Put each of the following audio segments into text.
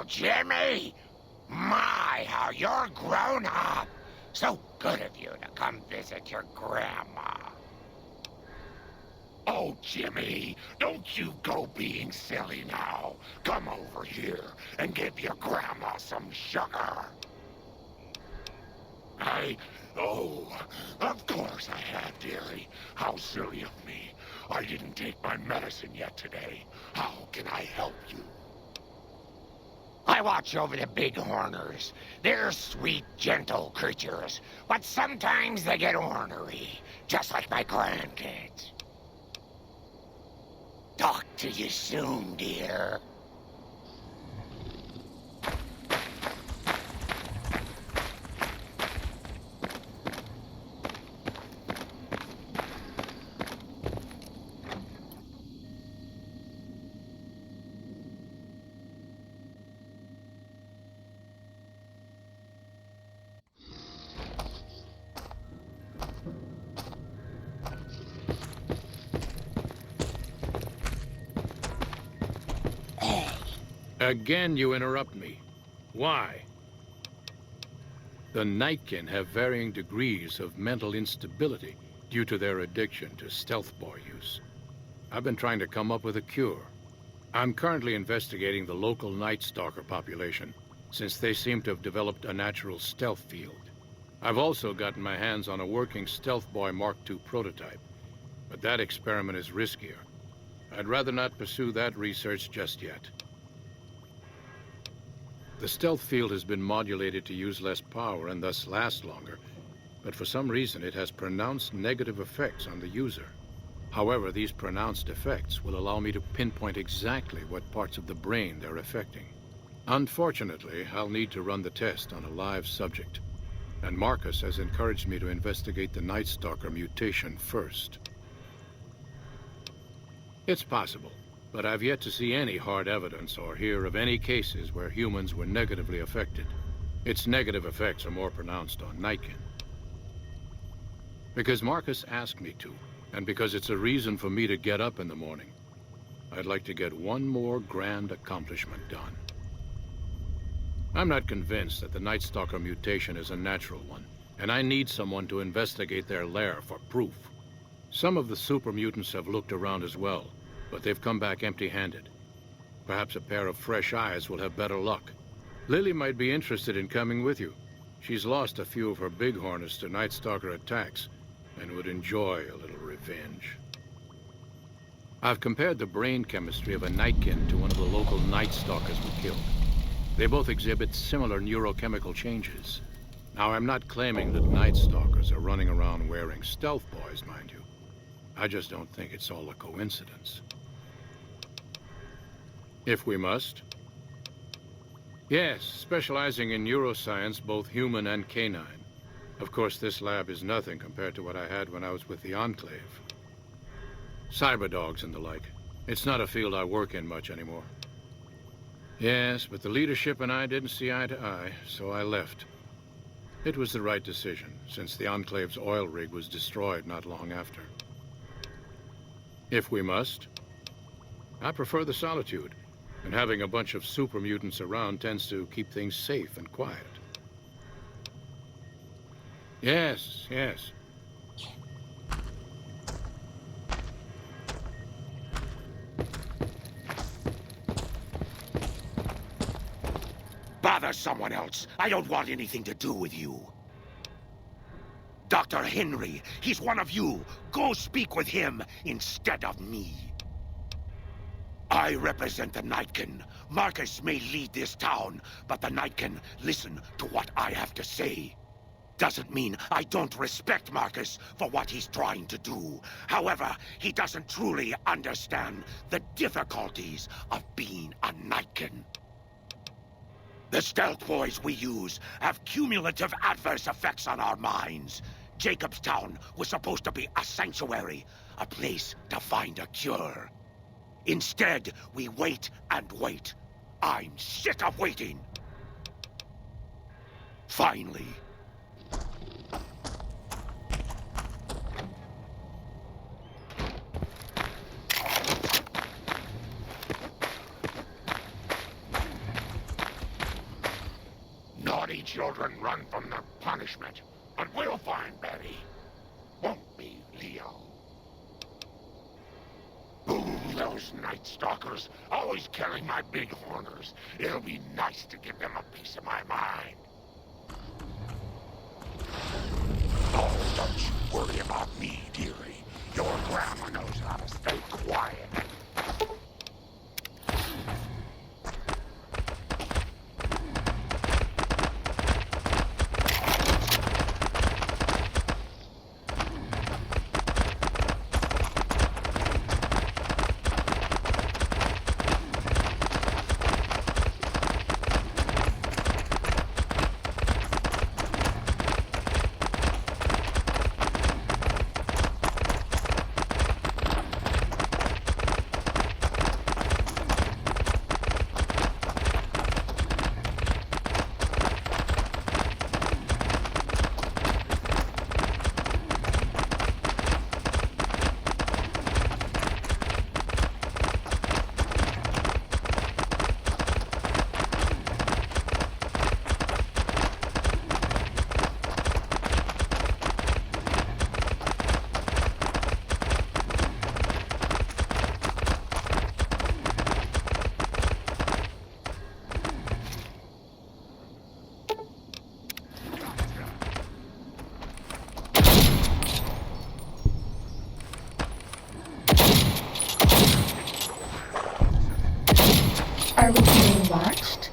Jimmy! My, how you're grown up! So good of you to come visit your grandma. Oh, Jimmy, don't you go being silly now. Come over here and give your grandma some sugar. Oh, of course I have, dearie. How silly of me. I didn't take my medicine yet today. How can I help you? I watch over the bighorners. They're sweet, gentle creatures, but sometimes they get ornery, just like my grandkids. Talk to you soon, dear. Again, you interrupt me. Why? The Nightkin have varying degrees of mental instability due to their addiction to stealth boy use. I've been trying to come up with a cure. I'm currently investigating the local Night Stalker population, since they seem to have developed a natural stealth field. I've also gotten my hands on a working Stealth Boy Mark II prototype, but that experiment is riskier. I'd rather not pursue that research just yet. The stealth field has been modulated to use less power and thus last longer, but for some reason it has pronounced negative effects on the user. However, these pronounced effects will allow me to pinpoint exactly what parts of the brain they're affecting. Unfortunately, I'll need to run the test on a live subject, and Marcus has encouraged me to investigate the Night Stalker mutation first. It's possible, but I've yet to see any hard evidence or hear of any cases where humans were negatively affected. Its negative effects are more pronounced on Nightkin. Because Marcus asked me to, and because it's a reason for me to get up in the morning, I'd like to get one more grand accomplishment done. I'm not convinced that the Night Stalker mutation is a natural one, and I need someone to investigate their lair for proof. Some of the super mutants have looked around as well, but they've come back empty-handed. Perhaps a pair of fresh eyes will have better luck. Lily might be interested in coming with you. She's lost a few of her bighorners to Night Stalker attacks and would enjoy a little revenge. I've compared the brain chemistry of a Nightkin to one of the local Night Stalkers we killed. They both exhibit similar neurochemical changes. Now, I'm not claiming that Night Stalkers are running around wearing stealth boys, mind you. I just don't think it's all a coincidence. If we must. Yes, specializing in neuroscience, both human and canine. Of course, this lab is nothing compared to what I had when I was with the Enclave. Cyberdogs and the like. It's not a field I work in much anymore. Yes, but the leadership and I didn't see eye to eye, so I left. It was the right decision, since the Enclave's oil rig was destroyed not long after. If we must. I prefer the solitude, and having a bunch of super mutants around tends to keep things safe and quiet. Yes, yes. Bother someone else. I don't want anything to do with you. Dr. Henry, he's one of you. Go speak with him instead of me. I represent the Nightkin. Marcus may lead this town, but the Nightkin listen to what I have to say. Doesn't mean I don't respect Marcus for what he's trying to do. However, he doesn't truly understand the difficulties of being a Nightkin. The stealth boys we use have cumulative adverse effects on our minds. Jacobstown was supposed to be a sanctuary, a place to find a cure. Instead, we wait and wait. I'm sick of waiting. Finally. children run from their punishment. But we'll find Betty. Won't we, Leo? Ooh, those Night Stalkers, always killing my big horners. It'll be nice to give them a piece of my mind. Oh, don't you worry about me, dearie. Your grandma knows how to stay quiet. Are we being watched?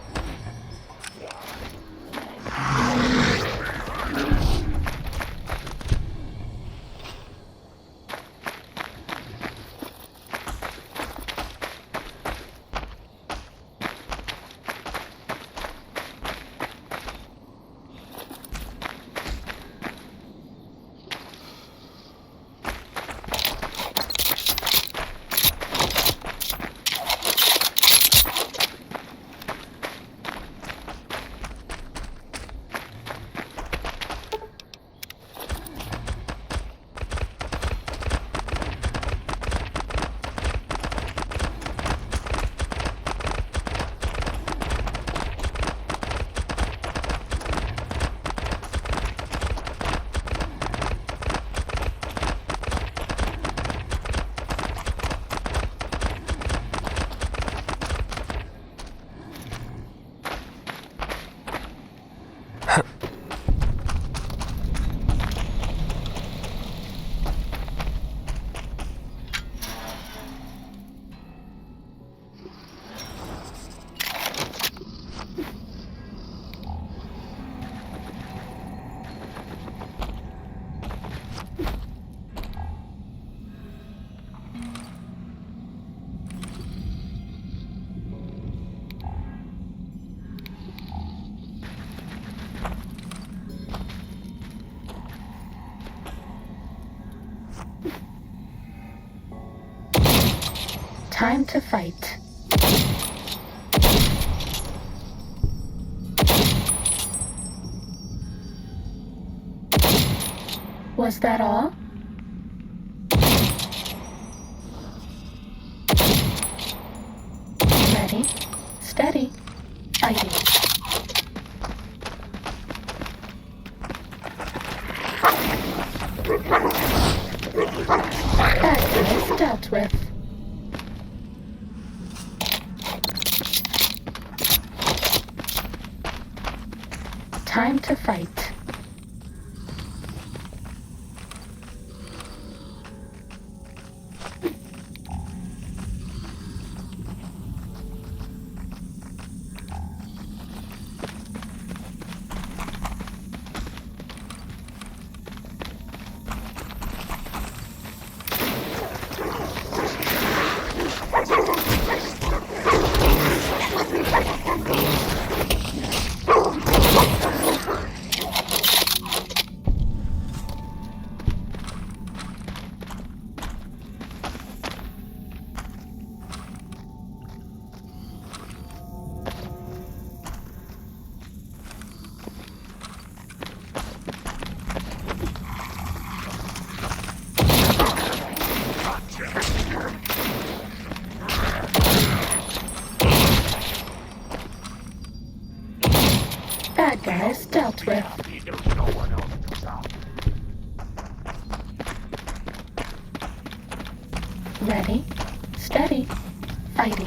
Time to fight. Was that all? Ready, steady, fighting. That is dealt with. Time to fight. dealt with. There's no one else to stop. Ready, steady, fighting.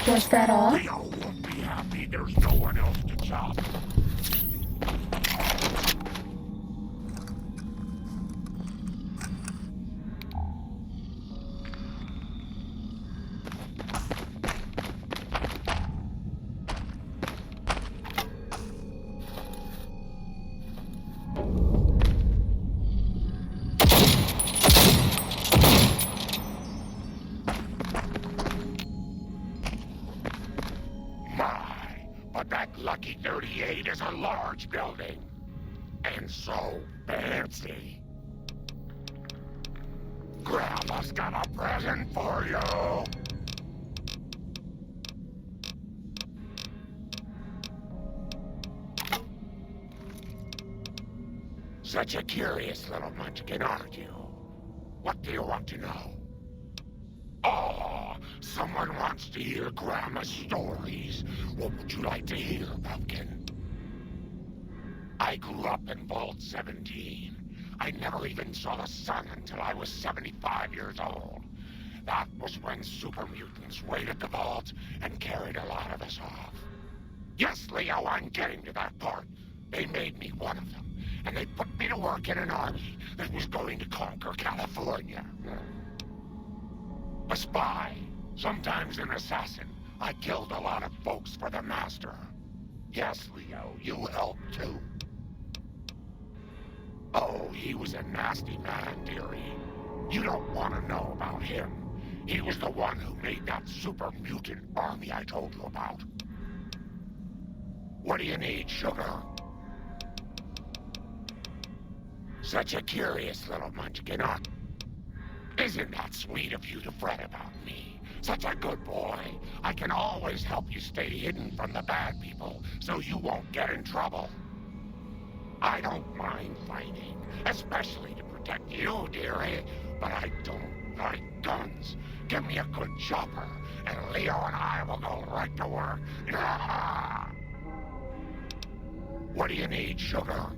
Was that all? Leo won't be happy. There's no one else to chop. But that Lucky 38 is a large building. And so fancy. Grandma's got a present for you. Such a curious little munchkin, aren't you? What do you want to know? Oh, someone wants to hear Grandma's stories. What would you like to hear, Pumpkin? I grew up in Vault 17. I never even saw the sun until I was 75 years old. That was when super mutants raided the vault and carried a lot of us off. Yes, Leo, I'm getting to that part. They made me one of them, and they put me to work in an army that was going to conquer California. A spy, sometimes an assassin. I killed a lot of folks for the Master. Yes, Leo, you helped too. Oh, he was a nasty man, dearie. You don't want to know about him. He was the one who made that super mutant army I told you about. What do you need, sugar? Such a curious little munchkin, huh? Isn't that sweet of you to fret about me? Such a good boy. I can always help you stay hidden from the bad people, so you won't get in trouble. I don't mind fighting, especially to protect you, dearie, but I don't like guns. Give me a good chopper, and Leo and I will go right to work. What do you need, sugar?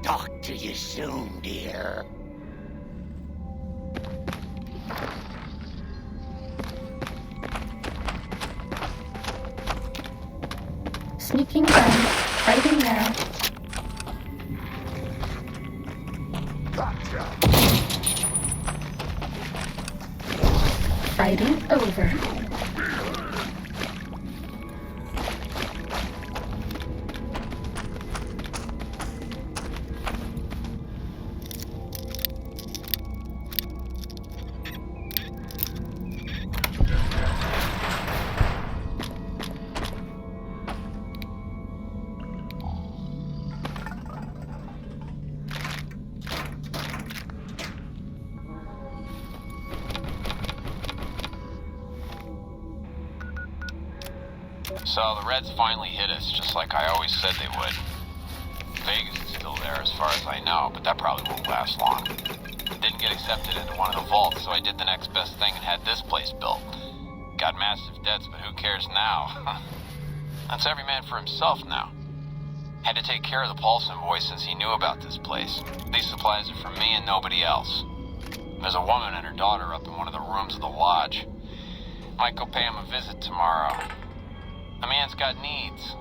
Talk to you soon, dear. Sneaking down, fighting now. Gotcha. Fighting over. So the Reds finally hit us, just like I always said they would. Vegas is still there as far as I know, but that probably won't last long. Didn't get accepted into one of the vaults, so I did the next best thing and had this place built. Got massive debts, but who cares now? That's every man for himself now. Had to take care of the Paulson boy since he knew about this place. These supplies are for me and nobody else. There's a woman and her daughter up in one of the rooms of the lodge. Might go pay him a visit tomorrow. The man's got needs.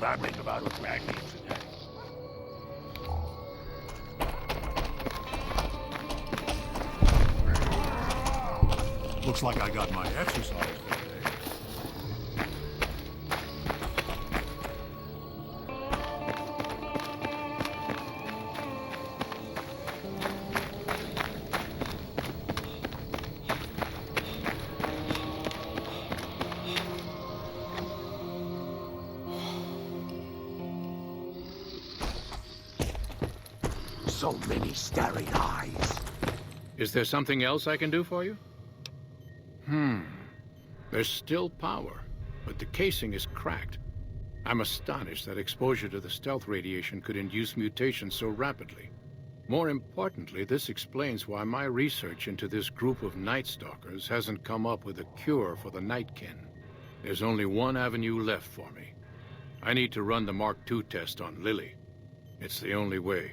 babbling about with Maggie today. Looks like I got my exercise for the day. So many staring eyes. Is there something else I can do for you? There's still power, but the casing is cracked. I'm astonished that exposure to the stealth radiation could induce mutations so rapidly. More importantly, this explains why my research into this group of Night Stalkers hasn't come up with a cure for the Nightkin. There's only one avenue left for me. I need to run the Mark II test on Lily. It's the only way.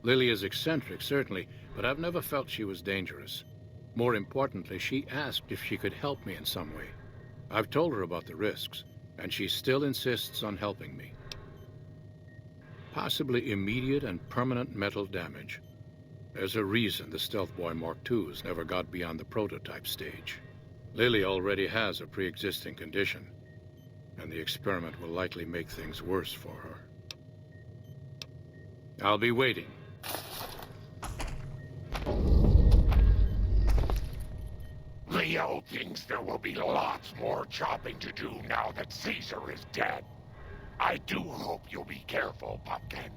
Lily is eccentric, certainly, but I've never felt she was dangerous. More importantly, she asked if she could help me in some way. I've told her about the risks, and she still insists on helping me. Possibly immediate and permanent metal damage. There's a reason the Stealth Boy Mark IIs never got beyond the prototype stage. Lily already has a pre-existing condition, and the experiment will likely make things worse for her. I'll be waiting. Leo thinks there will be lots more chopping to do now that Caesar is dead. I do hope you'll be careful, Pumpkin.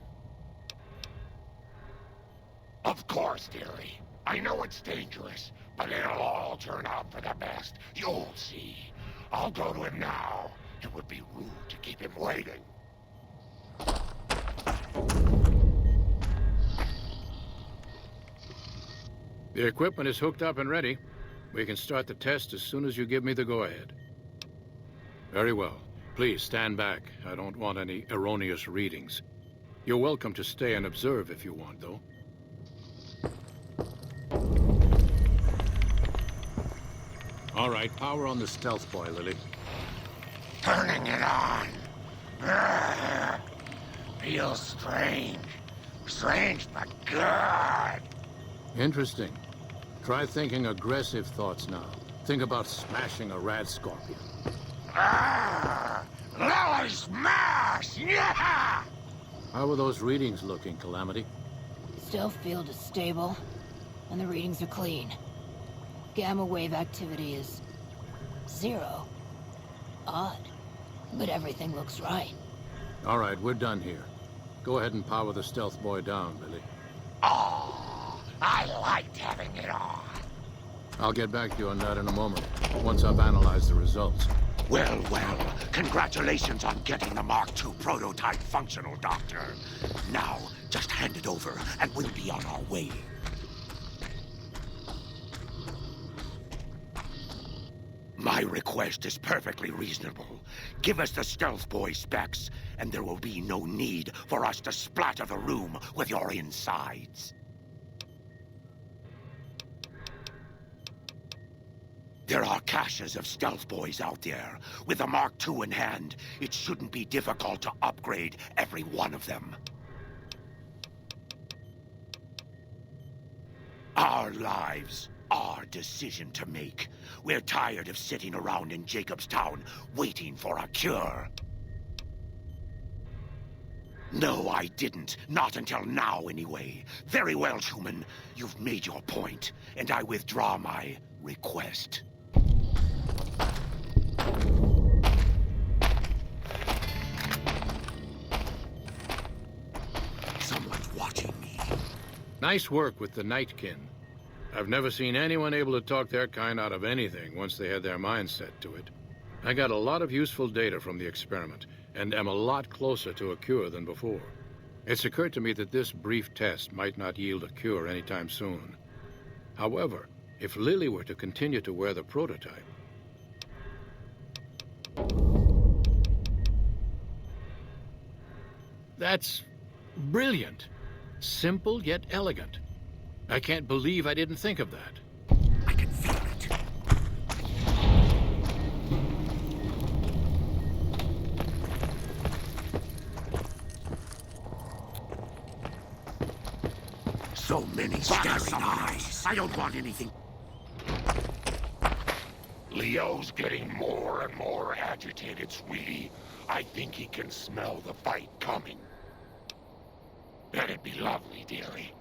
Of course, dearie. I know it's dangerous, but it'll all turn out for the best. You'll see. I'll go to him now. It would be rude to keep him waiting. The equipment is hooked up and ready. We can start the test as soon as you give me the go-ahead. Very well. Please stand back. I don't want any erroneous readings. You're welcome to stay and observe if you want, though. All right, power on the Stealth Boy, Lily. Turning it on. Grr. Feels strange. Strange, but good. Interesting. Try thinking aggressive thoughts now. Think about smashing a rad scorpion. Lily smash! Yeah! How are those readings looking, Calamity? Stealth field is stable, and the readings are clean. Gamma wave activity is 0. Odd, but everything looks right. All right, we're done here. Go ahead and power the Stealth Boy down, Lily. Oh, I liked having it on. I'll get back to you on that in a moment, once I've analyzed the results. Well, well, congratulations on getting the Mark II prototype functional, Doctor. Now, just hand it over, and we'll be on our way. My request is perfectly reasonable. Give us the Stealth Boy specs, and there will be no need for us to splatter the room with your insides. There are caches of Stealth Boys out there. With the Mark II in hand, it shouldn't be difficult to upgrade every one of them. Our lives, our decision to make. We're tired of sitting around in Jacobstown waiting for a cure. No, I didn't. Not until now, anyway. Very well, human. You've made your point, and I withdraw my request. Someone's watching me. Nice work with the Nightkin. I've never seen anyone able to talk their kind out of anything once they had their mind set to it. I got a lot of useful data from the experiment, and am a lot closer to a cure than before. It's occurred to me that this brief test might not yield a cure anytime soon. However, if Lily were to continue to wear the prototype... That's brilliant. Simple yet elegant. I can't believe I didn't think of that. I can feel it. staring eyes. I don't want anything. Leo's getting more and more agitated, sweetie. I think he can smell the fight coming. That'd be lovely, dearie.